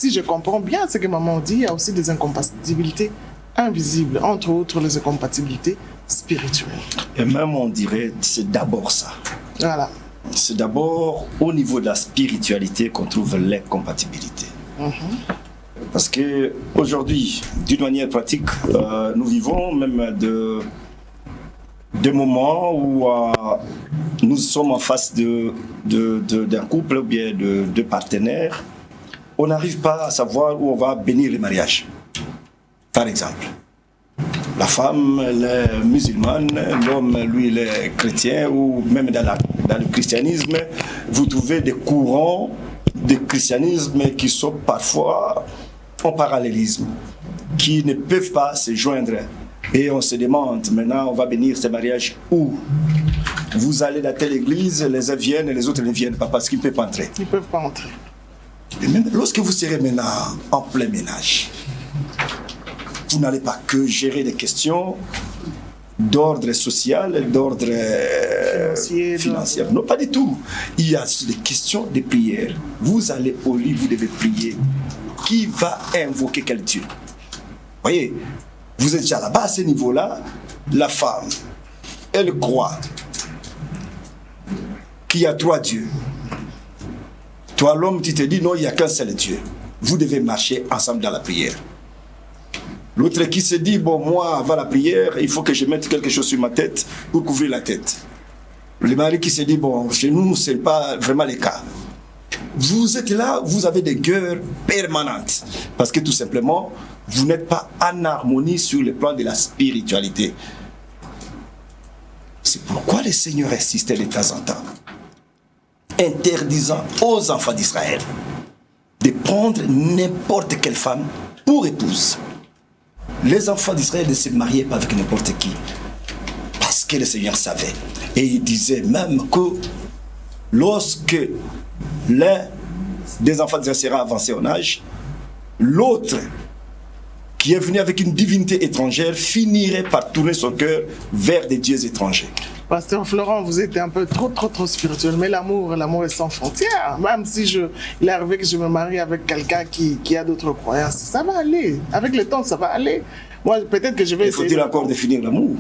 si je comprends bien ce que maman dit, il y a aussi des incompatibilités invisibles, entre autres les incompatibilités spirituelles. Et même on dirait c'est d'abord ça. Voilà. C'est d'abord au niveau de la spiritualité qu'on trouve l'incompatibilité. Parce que aujourd'hui, d'une manière pratique, nous vivons même de moments où nous sommes en face d'un couple ou bien de deux partenaires. On n'arrive pas à savoir où on va bénir le mariage. Par exemple, la femme, elle est musulmane, l'homme, lui, il est chrétien, ou même dans le christianisme, vous trouvez des courants de christianisme qui sont parfois en parallélisme, qui ne peuvent pas se joindre. Et on se demande, maintenant, on va bénir ce mariage où? Vous allez dans telle église, les uns viennent et les autres ne viennent pas parce qu'ils ne peuvent pas entrer. Ils ne peuvent pas entrer. Et même lorsque vous serez maintenant en plein ménage, vous n'allez pas que gérer des questions d'ordre social, d'ordre financier. Non, pas du tout. Il y a des questions de prière. Vous allez au lit, vous devez prier. Qui va invoquer quel Dieu? Voyez, vous êtes déjà là-bas à ce niveau-là. La femme, elle croit qu'il y a 3 dieux. Toi, l'homme, tu te dis non, il n'y a qu'un seul Dieu. Vous devez marcher ensemble dans la prière. L'autre qui se dit, bon, moi, avant la prière, il faut que je mette quelque chose sur ma tête pour couvrir la tête. Le mari qui se dit, bon, chez nous, ce n'est pas vraiment le cas. Vous êtes là, vous avez des guerres permanentes. Parce que tout simplement, vous n'êtes pas en harmonie sur le plan de la spiritualité. C'est pourquoi le Seigneur insistait de temps en temps, interdisant aux enfants d'Israël de prendre n'importe quelle femme pour épouse. Les enfants d'Israël ne se mariaient pas avec n'importe qui. Parce que le Seigneur savait. Et il disait même que lorsque l'un des enfants d'Israël sera avancé en âge, l'autre qui est venu avec une divinité étrangère finirait par tourner son cœur vers des dieux étrangers. Pasteur Florent, vous êtes un peu trop spirituel, mais l'amour est sans frontières. Même si il est arrivé que je me marie avec quelqu'un qui a d'autres croyances, ça va aller. Avec le temps, ça va aller. Moi, peut-être que je vais essayer. Faut-il encore définir l'amour?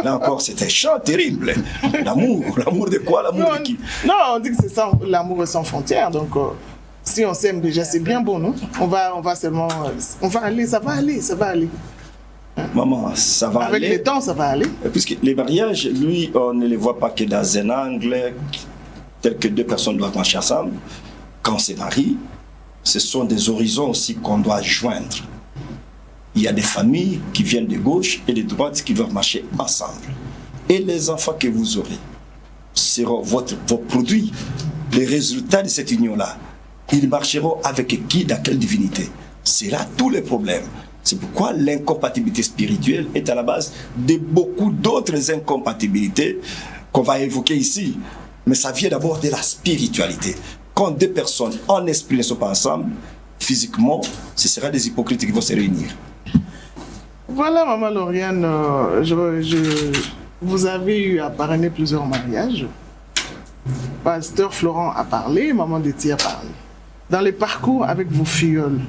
Là encore, c'est un chant terrible. L'amour de quoi? L'amour de qui? Non, on dit que c'est ça, l'amour est sans frontières. Donc, si on s'aime déjà, c'est bien bon, non? On va seulement... on va aller, ça va aller. Maman, ça va aller. Avec le temps, ça va aller. Puisque les mariages, lui, on ne les voit pas que dans un angle tel que 2 personnes doivent marcher ensemble. Quand on se marie, ce sont des horizons aussi qu'on doit joindre. Il y a des familles qui viennent de gauche et de droite qui doivent marcher ensemble. Et les enfants que vous aurez seront vos produits, les résultats de cette union-là. Ils marcheront avec qui, dans quelle divinité? C'est là tous les problèmes. C'est pourquoi l'incompatibilité spirituelle est à la base de beaucoup d'autres incompatibilités qu'on va évoquer ici. Mais ça vient d'abord de la spiritualité. Quand 2 personnes en esprit ne sont pas ensemble, physiquement, ce sera des hypocrites qui vont se réunir. Voilà, Maman Lauriane, vous avez eu à parrainer plusieurs mariages. Pasteur Florent a parlé, Maman Déti a parlé. Dans les parcours avec vos filleuls,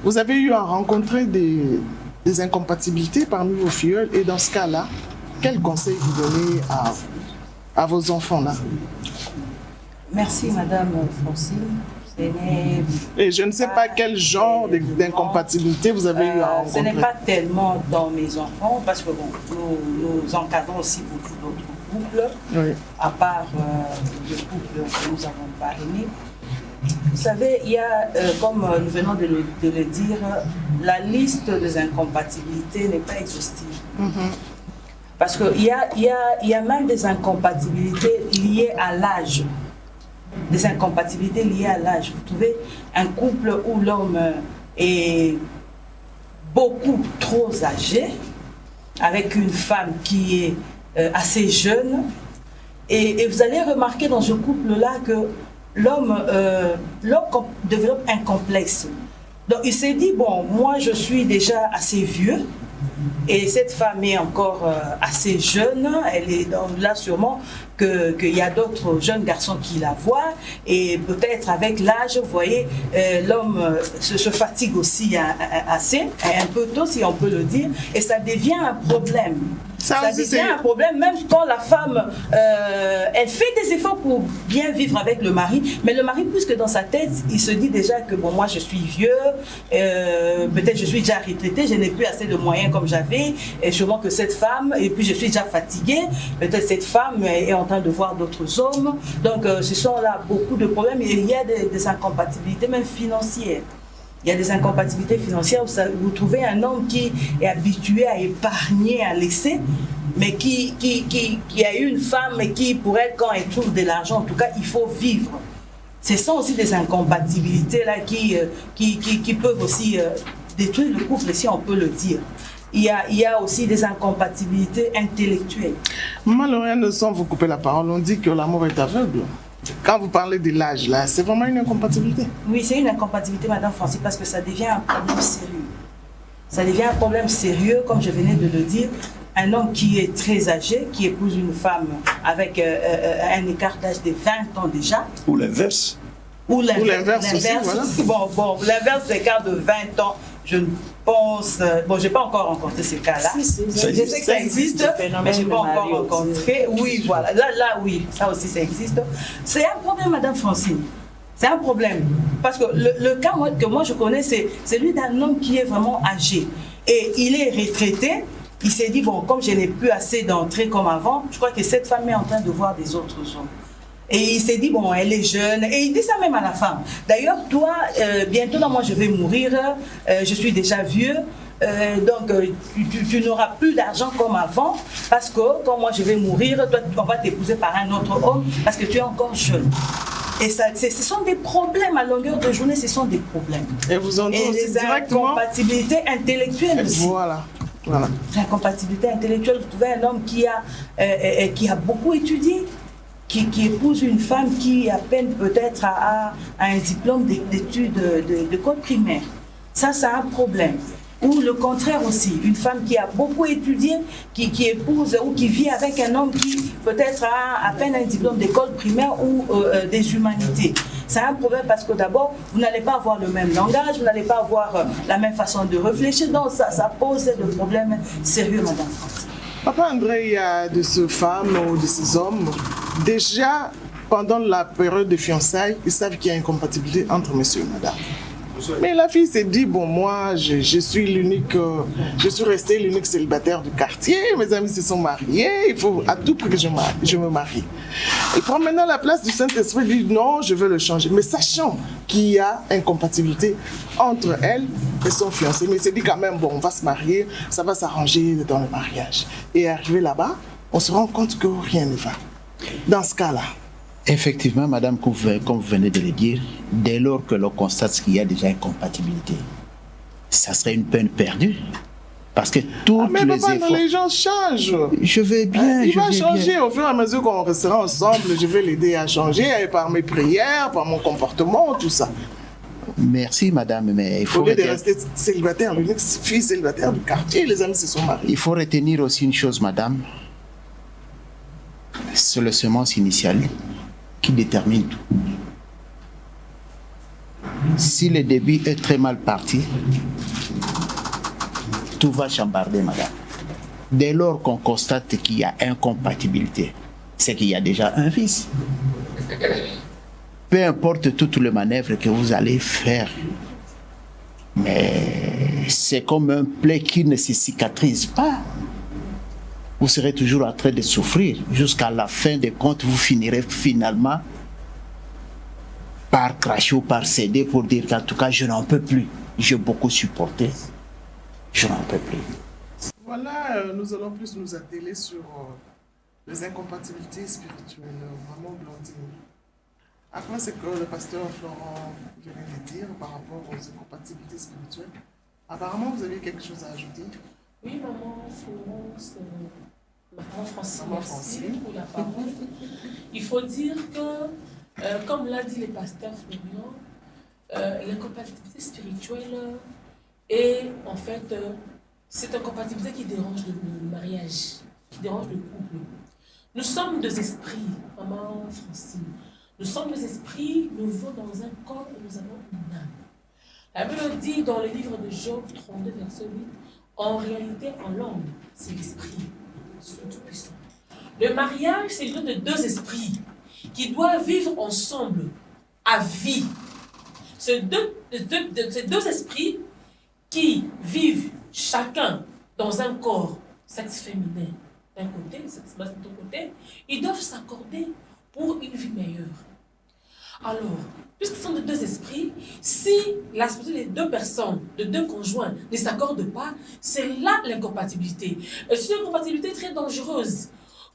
vous avez eu à rencontrer des incompatibilités parmi vos filleuls, et dans ce cas-là, quel conseil vous donnez à vos enfants-là? Merci, Madame Francine. Et je ne sais pas quel genre d'incompatibilité vous avez eu à rencontrer. Ce n'est pas tellement dans mes enfants, parce que bon, nous encadrons aussi beaucoup d'autres couples, oui, à part le couple que nous avons parrainé. Vous savez, il y a, comme nous venons de le dire, la liste des incompatibilités n'est pas exhaustive. Parce qu'il y a même des incompatibilités liées à l'âge. Des incompatibilités liées à l'âge. Vous trouvez un couple où l'homme est beaucoup trop âgé, avec une femme qui est assez jeune, et vous allez remarquer dans ce couple-là que l'homme développe un complexe. Donc il s'est dit, bon, moi je suis déjà assez vieux, et cette femme est encore assez jeune, elle est là sûrement, qu'il y a d'autres jeunes garçons qui la voient et peut-être avec l'âge, vous voyez, l'homme se fatigue aussi assez, un peu tôt si on peut le dire, et ça devient un problème. Ça devient un problème même quand la femme, elle fait des efforts pour bien vivre avec le mari, mais le mari, puisque dans sa tête, il se dit déjà que bon, moi je suis vieux, peut-être je suis déjà retraité, je n'ai plus assez de moyens comme j'avais, et sûrement que cette femme, et puis je suis déjà fatiguée, peut-être cette femme est en train de voir d'autres hommes, donc ce sont là beaucoup de problèmes, et il y a des incompatibilités même financières. Il y a des incompatibilités financières où vous trouvez un homme qui est habitué à épargner, à laisser, mais qui a eu une femme et qui, pour elle, quand elle trouve de l'argent, en tout cas, il faut vivre. Ce sont aussi des incompatibilités là, qui peuvent aussi détruire le couple, si on peut le dire. Il y a aussi des incompatibilités intellectuelles. Maman Lauriane, sans vous couper la parole, on dit que l'amour est aveugle. Quand vous parlez de l'âge, là, c'est vraiment une incompatibilité? Oui, c'est une incompatibilité, Madame Francis, parce que ça devient un problème sérieux. Ça devient un problème sérieux, comme je venais de le dire. Un homme qui est très âgé, qui épouse une femme avec un écart d'âge de 20 ans déjà. Ou l'inverse. Ou l'inverse aussi, voilà. Bon, l'inverse, l'écart de 20 ans, je pense... bon, je n'ai pas encore rencontré ces cas-là. Je sais que ça existe, mais je n'ai pas encore rencontré. Oui, voilà. Là, oui, ça aussi, ça existe. C'est un problème, Madame Francine. C'est un problème. Parce que le cas que moi je connais, c'est celui d'un homme qui est vraiment âgé. Et il est retraité. Il s'est dit, bon, comme je n'ai plus assez d'entrée comme avant, je crois que cette femme est en train de voir des autres hommes. Et il s'est dit, bon, elle est jeune. Et il dit ça même à la femme. D'ailleurs, toi, bientôt, moi, je vais mourir. Je suis déjà vieux. Donc, tu n'auras plus d'argent comme avant. Parce que quand moi, je vais mourir, toi, on va t'épouser par un autre homme parce que tu es encore jeune. Et ça, ce sont des problèmes à longueur de journée, ce sont des problèmes. Et vous en dites aussi directement. Incompatibilité intellectuelle aussi. Voilà. L'incompatibilité intellectuelle, vous trouvez un homme qui a beaucoup étudié, qui épouse une femme qui à peine peut-être a un diplôme d'études de code primaire. Ça, c'est un problème. Ou le contraire aussi, une femme qui a beaucoup étudié, qui épouse ou qui vit avec un homme qui peut-être a à peine un diplôme d'école primaire ou des humanités. C'est un problème parce que d'abord, vous n'allez pas avoir le même langage, vous n'allez pas avoir la même façon de réfléchir, donc ça pose des problèmes sérieux, Madame France. Papa André, il y a de ces femmes ou de ces hommes, déjà pendant la période de fiançailles, ils savent qu'il y a une incompatibilité entre monsieur et madame. Mais la fille s'est dit, bon, moi, je suis l'unique, je suis restée l'unique célibataire du quartier, mes amis se sont mariés, il faut à tout prix que je me marie. Elle prend maintenant la place du Saint-Esprit, dit non, je veux le changer. Mais sachant qu'il y a incompatibilité entre elle et son fiancé, mais il s'est dit quand même, bon, on va se marier, ça va s'arranger dans le mariage. Et arrivé là-bas, on se rend compte que rien ne va. Dans ce cas-là, effectivement, madame, comme vous venez de le dire, dès lors que l'on constate qu'il y a déjà incompatibilité, ça serait une peine perdue. Parce que toutes mais les papa, efforts... les gens changent. Je vais bien, il va changer bien. au fur et à mesure qu'on restera ensemble. Je vais l'aider à changer par mes prières, par mon comportement, tout ça. Merci, madame, mais il faut... Au lieu de rester célibataire, l'unique fille célibataire du quartier, les amis se sont mariés. Il faut retenir aussi une chose, madame. C'est le semence initiale qui détermine tout. Si le début est très mal parti, tout va chambarder, madame. Dès lors qu'on constate qu'il y a incompatibilité, c'est qu'il y a déjà un vice. Peu importe toutes les manœuvres que vous allez faire, mais c'est comme un plaie qui ne se cicatrise pas. Vous serez toujours en train de souffrir. Jusqu'à la fin des comptes, vous finirez finalement par cracher ou par céder pour dire qu'en tout cas, je n'en peux plus. J'ai beaucoup supporté. Je n'en peux plus. Voilà, nous allons plus nous atteler sur les incompatibilités spirituelles. Maman Blandine. Après ce que le pasteur Florent venait de dire par rapport aux incompatibilités spirituelles, apparemment, vous avez quelque chose à ajouter? Oui, maman Florence, maman Francine, Maman merci Francine. pour la parole. Il faut dire que, comme l'a dit le pasteur Florian, l'incompatibilité spirituelle est en fait cette incompatibilité qui dérange le mariage, qui dérange le couple. Nous sommes deux esprits, maman Francine. Nous sommes deux esprits, nous vivons dans un corps et nous avons une âme. La Bible dit dans le livre de Job 32, verset 8, en réalité, en l'homme, c'est l'esprit, c'est le Tout-Puissant. Le mariage, c'est l'union de deux esprits qui doivent vivre ensemble, à vie. Ces deux esprits qui vivent chacun dans un corps, sexe féminin d'un côté, sexe masculin de l'autre côté, ils doivent s'accorder pour une vie meilleure. Alors, puisque ce sont de deux esprits, si la spiritualité des deux personnes, de deux conjoints, ne s'accordent pas, c'est là l'incompatibilité. Et c'est une incompatibilité très dangereuse,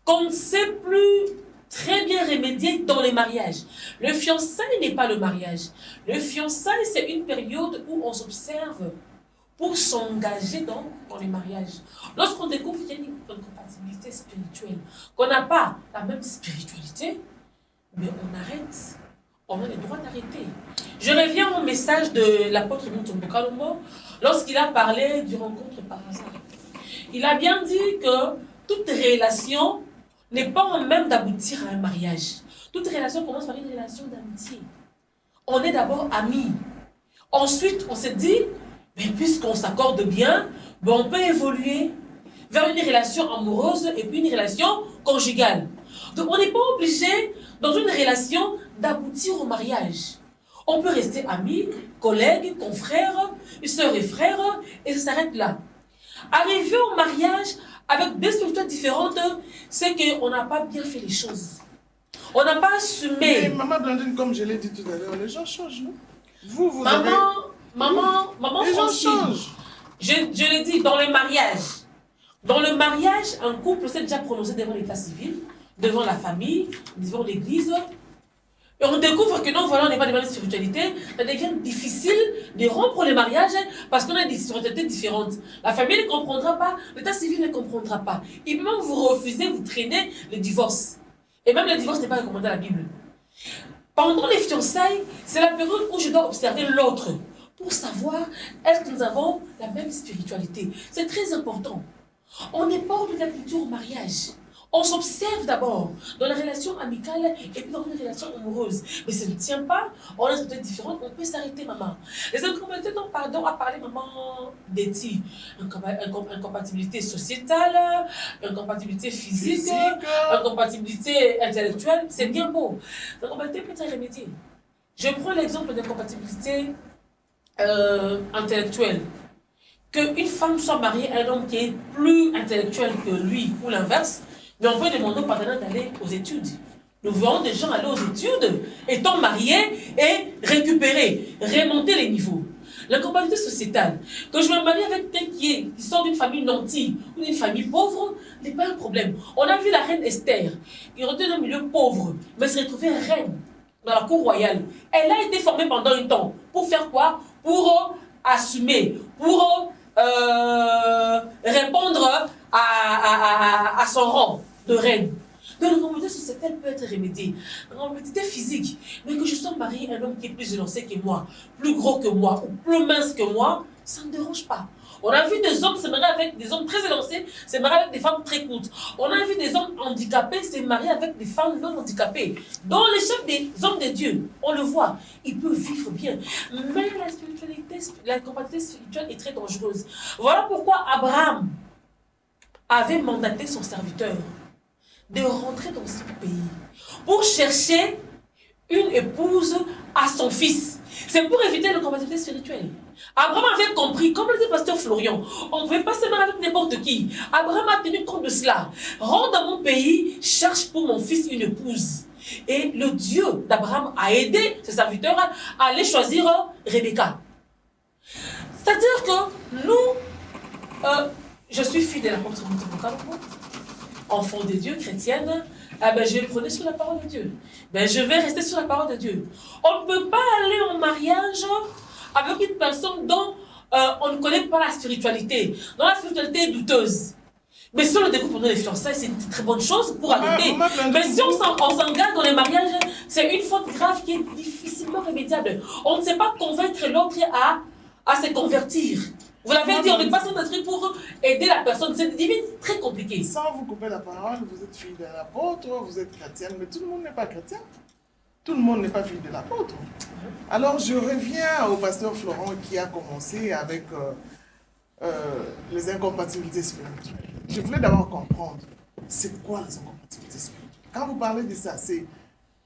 qu'on ne sait plus très bien remédier dans les mariages. Le fiançailles n'est pas le mariage. Le fiançailles, c'est une période où on s'observe pour s'engager dans les mariages. Lorsqu'on découvre qu'il y a une incompatibilité spirituelle, qu'on n'a pas la même spiritualité, mais on arrête. On a le droit d'arrêter. Je reviens au message de l'apôtre Mutombo Kalombo lorsqu'il a parlé du rencontre par hasard. Il a bien dit que toute relation n'est pas en même d'aboutir à un mariage. Toute relation commence par une relation d'amitié. On est d'abord amis. Ensuite, on s'est dit, mais puisqu'on s'accorde bien, ben on peut évoluer vers une relation amoureuse et puis une relation conjugale. Donc on n'est pas obligé, dans une relation, d'aboutir au mariage. On peut rester amis, collègues, confrères, sœurs et frères, et ça s'arrête là. Arriver au mariage avec des structures différentes, c'est qu'on n'a pas bien fait les choses. On n'a pas assumé. Mais maman Blandine, comme je l'ai dit tout à l'heure, les gens changent, non? Vous maman, avez... Maman les gens Francine, changent. je l'ai dit, dans les mariages. Dans le mariage, un couple s'est déjà prononcé devant l'état civil, devant la famille, devant l'église. Et on découvre que non, voilà, on n'est pas devant la spiritualité. Ça devient difficile de rompre le mariage parce qu'on a des spiritualités différentes. La famille ne comprendra pas, l'état civil ne comprendra pas. Et même vous refusez, vous traînez le divorce. Et même le divorce n'est pas recommandé à la Bible. Pendant les fiançailles, c'est la période où je dois observer l'autre pour savoir est-ce que nous avons la même spiritualité. C'est très important. On n'est pas obligatoire au mariage. On s'observe d'abord dans la relation amicale et puis dans une relation amoureuse. Mais ça ne tient pas, on est peut-être différents, on peut s'arrêter, maman. Les incompatibilités dont pardon a parlé maman d'Eti. Incompatibilité sociétale, incompatibilité physique, incompatibilité intellectuelle, c'est bien beau. L'incompatibilité peut être remédiée. Je prends l'exemple d'incompatibilité intellectuelle. Qu'une femme soit mariée à un homme qui est plus intellectuel que lui ou l'inverse, mais on peut demander au partenaire d'aller aux études. Nous voyons des gens aller aux études, étant mariés et récupérer, remonter les niveaux. L'incompatibilité sociétale, que je me marie avec quelqu'un qui sort d'une famille nantie ou d'une famille pauvre, n'est pas un problème. On a vu la reine Esther, qui était dans un milieu pauvre, mais se retrouvait reine dans la cour royale. Elle a été formée pendant un temps. Pour faire quoi? Pour assumer, pour répondre à son rang de reine. Donc l'incompatibilité sociétale peut être remédiée. L'incompatibilité physique, mais que je sois mariée à un homme qui est plus élancé que moi, plus gros que moi ou plus mince que moi, ça ne dérange pas. On a vu des hommes se marier avec des hommes très élancés, se marier avec des femmes très courtes. On a vu des hommes handicapés se marier avec des femmes non handicapées. Dans les chefs des hommes de Dieu, on le voit, ils peuvent vivre bien. Mais la spiritualité, la compatibilité spirituelle est très dangereuse. Voilà pourquoi Abraham avait mandaté son serviteur de rentrer dans ce pays pour chercher une épouse à son fils. C'est pour éviter l'incompatibilité spirituelle. Abraham avait compris, comme le dit pasteur Florian, on ne pouvait pas se marier avec n'importe qui. Abraham a tenu compte de cela. Rentre dans mon pays, cherche pour mon fils une épouse. Et le Dieu d'Abraham a aidé ses serviteurs à aller choisir Rebecca. C'est-à-dire que nous, je suis fille de l'apôtre Mutombo, enfant de Dieu, chrétienne, je vais prôner sur la parole de Dieu. Je vais rester sur la parole de Dieu. On ne peut pas aller en mariage avec une personne dont on ne connaît pas la spiritualité, dont la spiritualité est douteuse. Mais si on le découvre pendant les fiançailles, c'est une très bonne chose pour arrêter. Mais si on s'engage dans les mariages, c'est une faute grave qui est difficilement remédiable. On ne sait pas convaincre l'autre à se convertir. Vous l'avez dit, on n'est pas sans esprit pour aider la personne. C'est très compliqué. Sans vous couper la parole, vous êtes fille de l'apôtre, vous êtes chrétienne, mais tout le monde n'est pas chrétien. Tout le monde n'est pas fille de l'apôtre. Alors je reviens au pasteur Florent qui a commencé avec les incompatibilités spirituelles. Je voulais d'abord comprendre, c'est quoi les incompatibilités spirituelles? Quand vous parlez de ça, c'est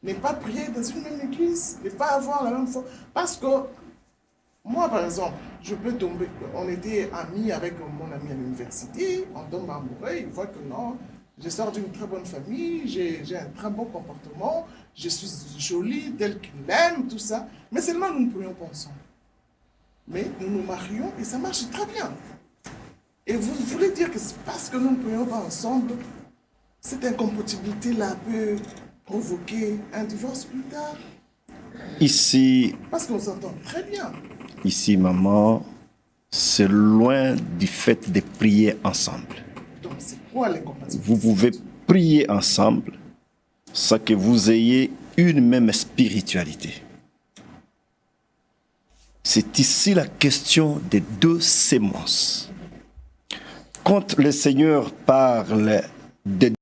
ne pas prier dans une même église, ne pas avoir la même foi. Parce que moi, par exemple, je peux tomber, on était amis avec mon ami à l'université, on tombe amoureux, il voit que non, je sors d'une très bonne famille, j'ai un très bon comportement, je suis jolie, telle qu'il aime, tout ça, mais seulement nous ne prions pas ensemble. Mais nous nous marions et ça marche très bien. Et vous voulez dire que c'est parce que nous ne prions pas ensemble, cette incompatibilité-là peut provoquer un divorce plus tard? Ici, parce qu'on s'entend très bien. Ici, maman, c'est loin du fait de prier ensemble. Donc, c'est quoi l'incompatibilité? Vous pouvez prier ensemble sans que vous ayez une même spiritualité. C'est ici la question des deux sémences. Quand le Seigneur parle de